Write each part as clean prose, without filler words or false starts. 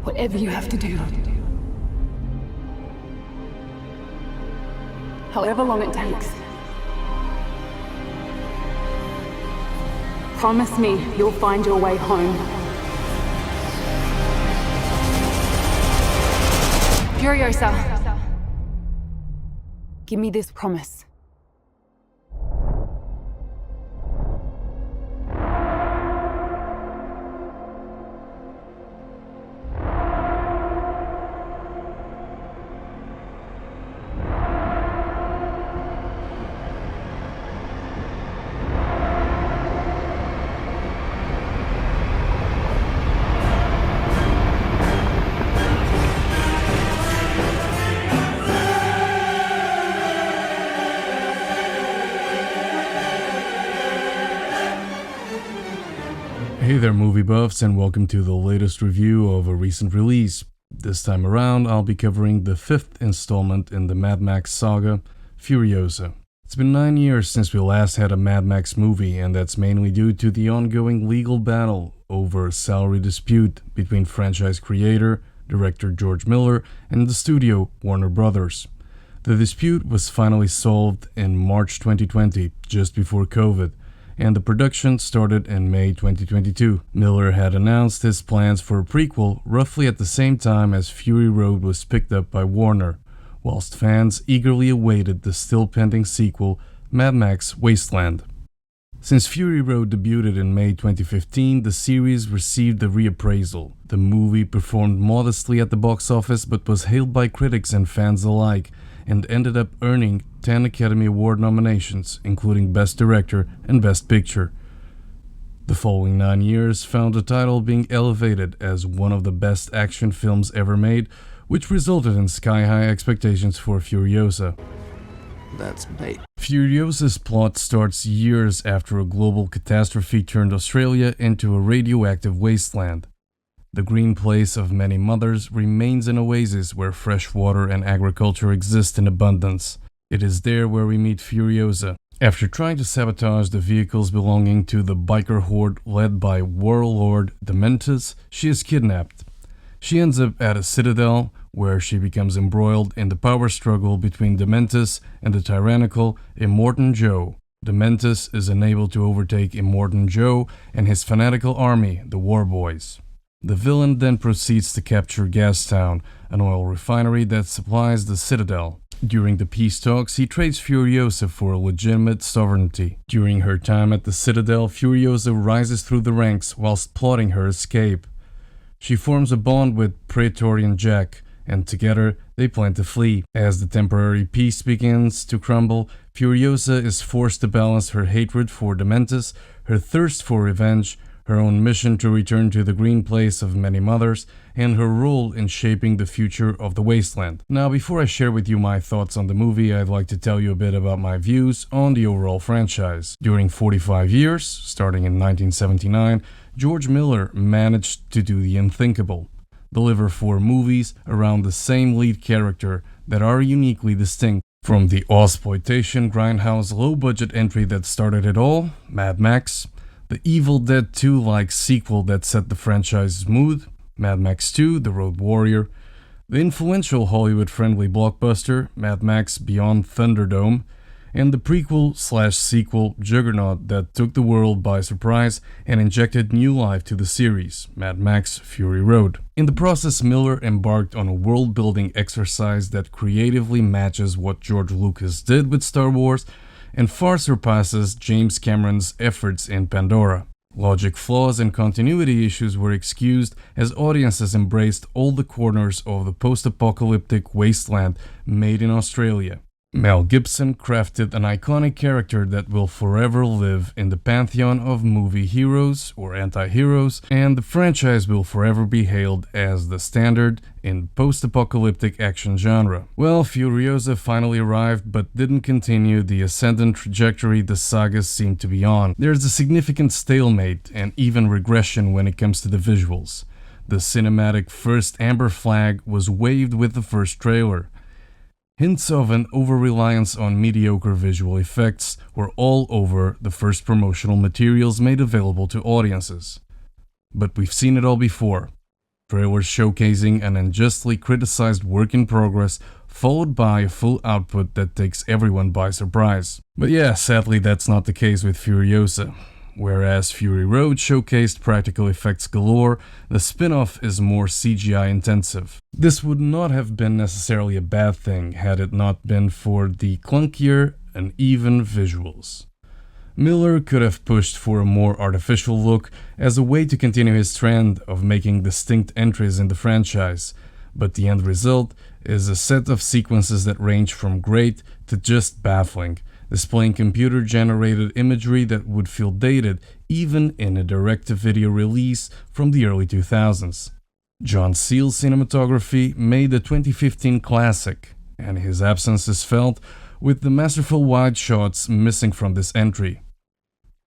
Whatever you have to do. However long it takes. Promise me you'll find your way home. Furiosa. Give me this promise. Hey there movie buffs, and welcome to the latest review of a recent release. This time around I'll be covering the 5th installment in the Mad Max saga, Furiosa. It's been 9 years since we last had a Mad Max movie, and that's mainly due to the ongoing legal battle over a salary dispute between franchise creator, director George Miller, and the studio Warner Brothers. The dispute was finally solved in March 2020, just before COVID, and the production started in May 2022. Miller had announced his plans for a prequel roughly at the same time as Fury Road was picked up by Warner, whilst fans eagerly awaited the still pending sequel, Mad Max Wasteland. Since Fury Road debuted in May 2015, the series received a reappraisal. The movie performed modestly at the box office but was hailed by critics and fans alike, and ended up earning 10 Academy Award nominations, including Best Director and Best Picture. The following 9 years found the title being elevated as one of the best action films ever made, which resulted in sky-high expectations for Furiosa. That's bait. Furiosa's plot starts years after a global catastrophe turned Australia into a radioactive wasteland. The green place of many mothers remains an oasis where fresh water and agriculture exist in abundance. It is there where we meet Furiosa. After trying to sabotage the vehicles belonging to the biker horde led by warlord Dementus, she is kidnapped. She ends up at a Citadel, where she becomes embroiled in the power struggle between Dementus and the tyrannical Immortan Joe. Dementus is unable to overtake Immortan Joe and his fanatical army, the War Boys. The villain then proceeds to capture Gastown, an oil refinery that supplies the Citadel. During the peace talks, he trades Furiosa for legitimate sovereignty. During her time at the Citadel, Furiosa rises through the ranks whilst plotting her escape. She forms a bond with Praetorian Jack, and together they plan to flee. As the temporary peace begins to crumble, Furiosa is forced to balance her hatred for Dementus, her thirst for revenge, her own mission to return to the green place of many mothers, and her role in shaping the future of the wasteland. Now, before I share with you my thoughts on the movie, I'd like to tell you a bit about my views on the overall franchise. During 45 years, starting in 1979, George Miller managed to do the unthinkable. Deliver 4 movies around the same lead character that are uniquely distinct. From the Ozploitation grindhouse low-budget entry that started it all, Mad Max, the Evil Dead 2-like sequel that set the franchise's mood, Mad Max 2, The Road Warrior, the influential Hollywood-friendly blockbuster, Mad Max Beyond Thunderdome, and the prequel/sequel juggernaut that took the world by surprise and injected new life to the series, Mad Max Fury Road. In the process, Miller embarked on a world-building exercise that creatively matches what George Lucas did with Star Wars and far surpasses James Cameron's efforts in Pandora. Logic flaws and continuity issues were excused as audiences embraced all the corners of the post-apocalyptic wasteland made in Australia. Mel Gibson crafted an iconic character that will forever live in the pantheon of movie heroes or anti-heroes, and the franchise will forever be hailed as the standard in post-apocalyptic action genre. Well, Furiosa finally arrived, but didn't continue the ascendant trajectory the sagas seemed to be on. There's a significant stalemate and even regression when it comes to the visuals. The cinematic first amber flag was waved with the first trailer. Hints of an over-reliance on mediocre visual effects were all over the first promotional materials made available to audiences. But we've seen it all before. trailers showcasing an unjustly criticized work in progress, followed by a full output that takes everyone by surprise. But yeah, sadly that's not the case with Furiosa. Whereas Fury Road showcased practical effects galore, the spin-off is more CGI intensive. This would not have been necessarily a bad thing had it not been for the clunkier, uneven visuals. Miller could have pushed for a more artificial look as a way to continue his trend of making distinct entries in the franchise, but the end result is a set of sequences that range from great to just baffling, displaying computer-generated imagery that would feel dated even in a direct-to-video release from the early 2000s. John Seale's cinematography made the 2015 classic, and his absence is felt with the masterful wide shots missing from this entry.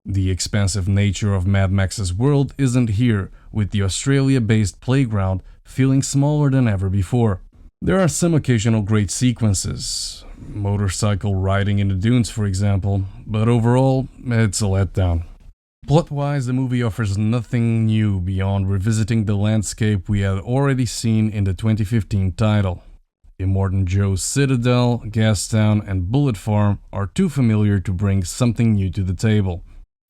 The expansive nature of Mad Max's world isn't here, with the Australia-based playground feeling smaller than ever before. There are some occasional great sequences, motorcycle riding in the dunes for example, but overall, it's a letdown. Plot-wise, the movie offers nothing new beyond revisiting the landscape we had already seen in the 2015 title. Immortan Joe's Citadel, Gastown, and Bullet Farm are too familiar to bring something new to the table.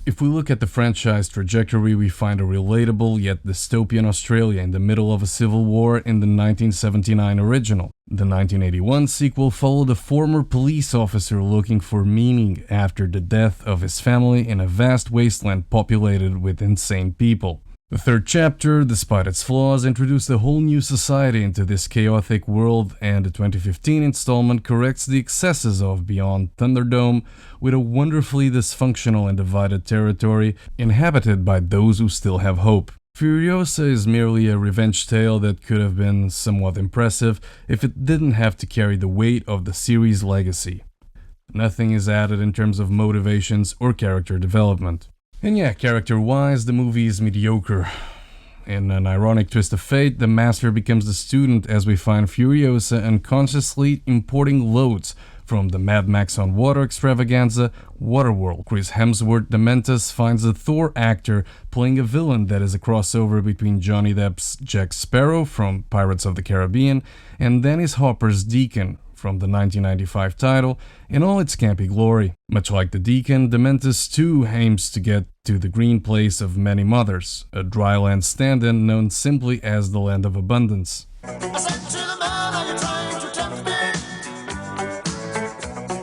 If we look at the franchise trajectory, we find a relatable yet dystopian Australia in the middle of a civil war in the 1979 original. The 1981 sequel followed a former police officer looking for meaning after the death of his family in a vast wasteland populated with insane people. The third chapter, despite its flaws, introduced a whole new society into this chaotic world, and the 2015 installment corrects the excesses of Beyond Thunderdome with a wonderfully dysfunctional and divided territory inhabited by those who still have hope. Furiosa is merely a revenge tale that could have been somewhat impressive if it didn't have to carry the weight of the series' legacy. Nothing is added in terms of motivations or character development. And yeah, character-wise, the movie is mediocre. In an ironic twist of fate, the master becomes the student as we find Furiosa unconsciously importing loads from the Mad Max on Water extravaganza, Waterworld. Chris Hemsworth, Dementus, finds a Thor actor playing a villain that is a crossover between Johnny Depp's Jack Sparrow from Pirates of the Caribbean and Dennis Hopper's Deacon from the 1995 title in all its campy glory. Much like the Deacon, Dementus too aims to get to the green place of many mothers, a dry land stand-in known simply as the Land of Abundance. I said to the man, are you trying to tempt me?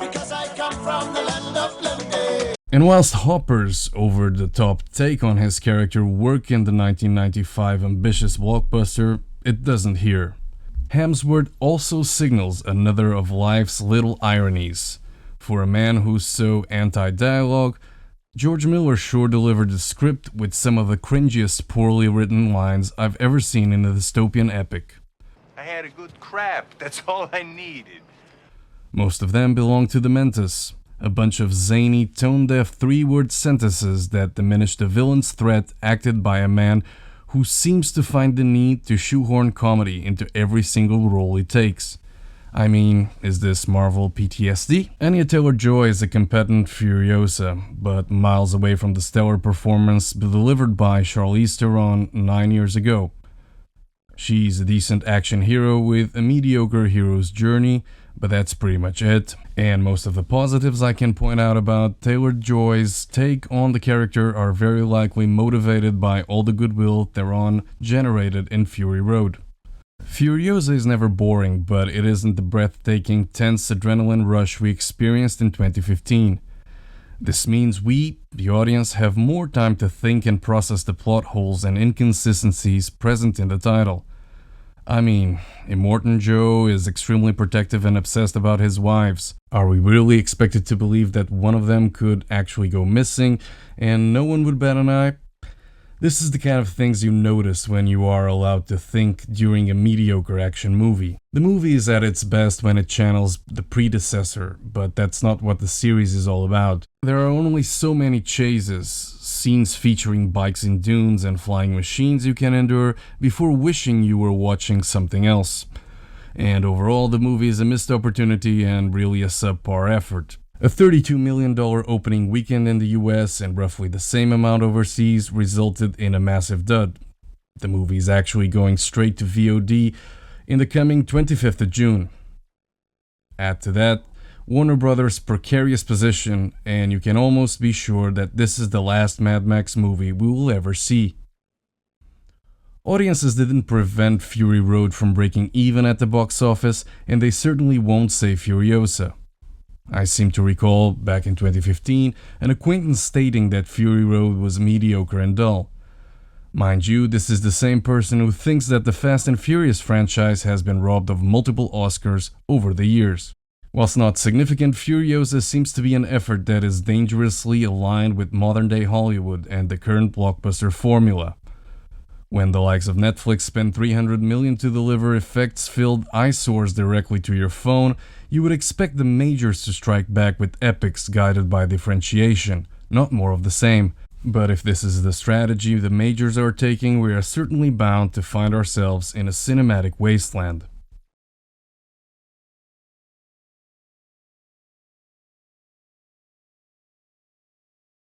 Because I come from the land of plenty. And whilst Hopper's over-the-top take on his character work in the 1995 ambitious Blockbuster, it doesn't here. Hemsworth also signals another of life's little ironies. For a man who's so anti-dialogue, George Miller sure delivered the script with some of the cringiest poorly written lines I've ever seen in a dystopian epic. I had a good crap, that's all I needed. Most of them belong to Dementus, a bunch of zany, tone-deaf three-word sentences that diminish the villain's threat acted by a man who seems to find the need to shoehorn comedy into every single role he takes. I mean, is this Marvel PTSD? Anya Taylor-Joy is a competent Furiosa, but miles away from the stellar performance delivered by Charlize Theron 9 years ago. She's a decent action hero with a mediocre hero's journey, but that's pretty much it. And most of the positives I can point out about Taylor-Joy's take on the character are very likely motivated by all the goodwill Theron generated in Fury Road. Furiosa is never boring, but it isn't the breathtaking, tense adrenaline rush we experienced in 2015. This means we, the audience, have more time to think and process the plot holes and inconsistencies present in the title. I mean, Immortan Joe is extremely protective and obsessed about his wives. Are we really expected to believe that one of them could actually go missing and no one would bat an eye? This is the kind of things you notice when you are allowed to think during a mediocre action movie. The movie is at its best when it channels the predecessor, but that's not what the series is all about. There are only so many chases, scenes featuring bikes in dunes and flying machines you can endure before wishing you were watching something else. And overall, the movie is a missed opportunity and really a subpar effort. A $32 million opening weekend in the US and roughly the same amount overseas resulted in a massive dud. The movie is actually going straight to VOD in the coming 25th of June. Add to that Warner Brothers' precarious position, and you can almost be sure that this is the last Mad Max movie we will ever see. Audiences didn't prevent Fury Road from breaking even at the box office, and they certainly won't save Furiosa. I seem to recall, back in 2015, an acquaintance stating that Fury Road was mediocre and dull. Mind you, this is the same person who thinks that the Fast and Furious franchise has been robbed of multiple Oscars over the years. Whilst not significant, Furiosa seems to be an effort that is dangerously aligned with modern-day Hollywood and the current blockbuster formula. When the likes of Netflix spend $300 million to deliver effects-filled eyesores directly to your phone, you would expect the majors to strike back with epics guided by differentiation, not more of the same. But if this is the strategy the majors are taking, we are certainly bound to find ourselves in a cinematic wasteland.